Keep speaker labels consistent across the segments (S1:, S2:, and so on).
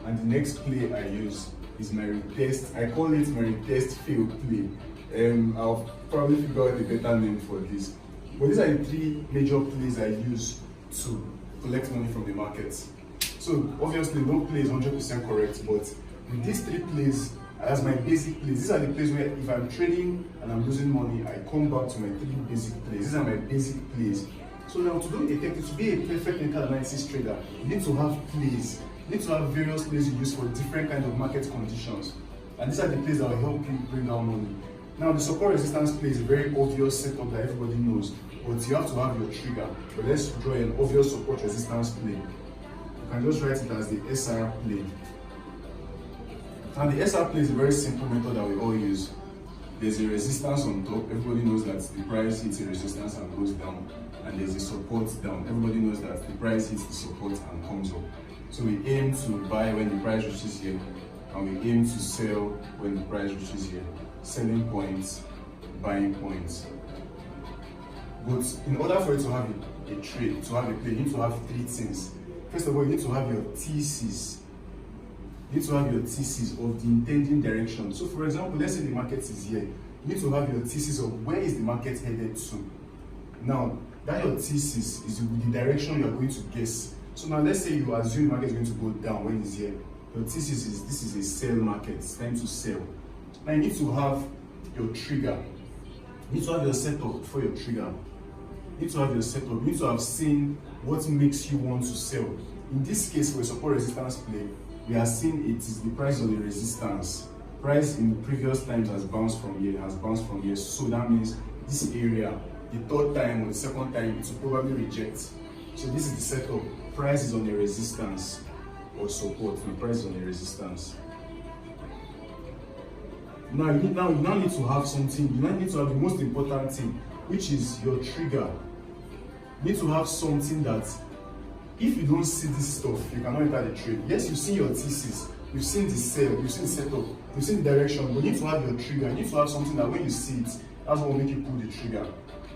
S1: And the next play I use is my retest. I call it my retest fail play. I'll probably figure out a better name for this. But these are the three major plays I use to collect money from the market. So obviously no play is 100% correct, but with these three plays as my basic plays, these are the plays where if I'm trading and I'm losing money, I come back to my three basic plays. These are my basic plays. So now to be a perfect technical analysis trader, you need to have plays. You need to have various plays you use for different kinds of market conditions. And these are the plays that will help you bring down money. Now the support resistance play is a very obvious setup that everybody knows, but you have to have your trigger. But let's draw an obvious support resistance play. You can just write it as the SR play. And the SR play is a very simple method that we all use. There's a resistance on top. Everybody knows that the price hits a resistance and goes down. And there's a support down. Everybody knows that the price hits the support and comes up. So we aim to buy when the price reaches here, and we aim to sell when the price reaches here. Selling points, buying points. But in order for you to have a trade, to have a play, you need to have three things. First of all, you need to have your thesis. You need to have your thesis of the intending direction. So for example, let's say the market is here. You need to have your thesis of where is the market headed to. Now, that your thesis is the direction you are going to guess. So now let's say you assume the market is going to go down when it's here. Your thesis is this is a sell market, it's time to sell. Now you need to have your trigger. You need to have your setup for your trigger. You need to have your setup. You need to have seen what makes you want to sell. In this case, for a support resistance play, we are seeing it is the price of the resistance. Price in previous times has bounced from here, So that means this area, the third time or the second time, it will probably reject. So this is the setup. Price is on the resistance or support. The price is on the resistance. Now you now need to have something. You now need to have the most important thing, which is your trigger. You need to have something that, if you don't see this stuff, you cannot enter the trade. Yes, you've seen your thesis, you've seen the sell, you've seen the setup, you've seen the direction, but you need to have your trigger. You need to have something that when you see it, that's what will make you pull the trigger.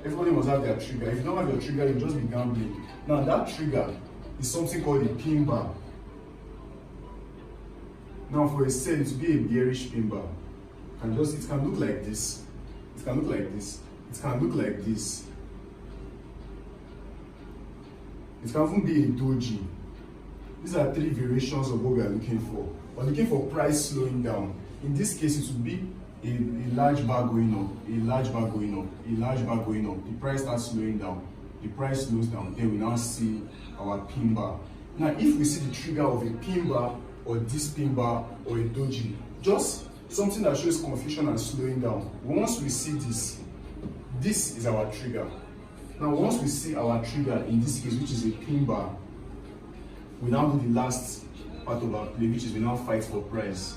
S1: Everybody must have their trigger. If you don't have your trigger, you'll just be gambling. Now that trigger is something called a pin bar. Now for a sell, it will be a bearish pin bar. It can look like this. It can look like this. It can look like this. It can even be a doji. These are three variations of what we are looking for. We're looking for price slowing down. In this case, it would be a large bar going up, a large bar going up, a large bar going up. The price starts slowing down. The price slows down. Then we now see our pin bar. Now, if we see the trigger of a pin bar or this pin bar or a doji, just something that shows confusion and slowing down. Once we see this, this is our trigger. Now, once we see our trigger, in this case, which is a pin bar, we now do the last part of our play, which is we now fight for price.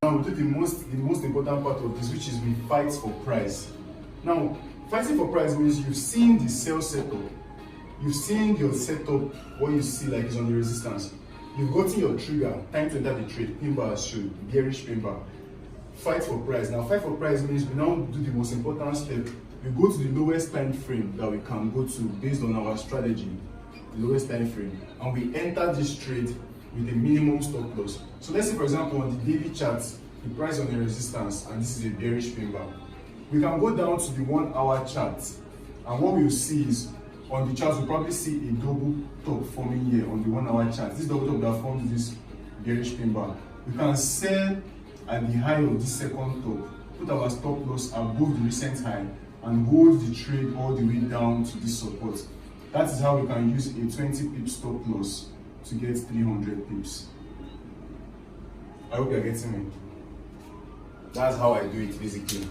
S1: Now, we do the most important part of this, which is we fight for price. Now, fighting for price means you've seen the sell setup. You've seen your setup, what you see like is on the resistance. You've gotten your trigger, time to enter the trade, pin bar as shown, bearish pin bar. Fight for price. Now, fight for price means we now do the most important step. We go to the lowest time frame that we can go to based on our strategy, the lowest time frame, and we enter this trade with a minimum stop loss. So let's say, for example, on the daily chart, the price on the resistance, and this is a bearish pin bar. We can go down to the 1 hour chart, and what we'll see is on the chart, we'll probably see a double top forming here on the 1 hour chart. This double top that forms this bearish pin bar. We can sell at the high of this second top, put our stop loss above the recent high, and hold the trade all the way down to this support. That is how we can use a 20 pip stop loss to get 300 pips. I hope you're getting me. That's how I do it basically.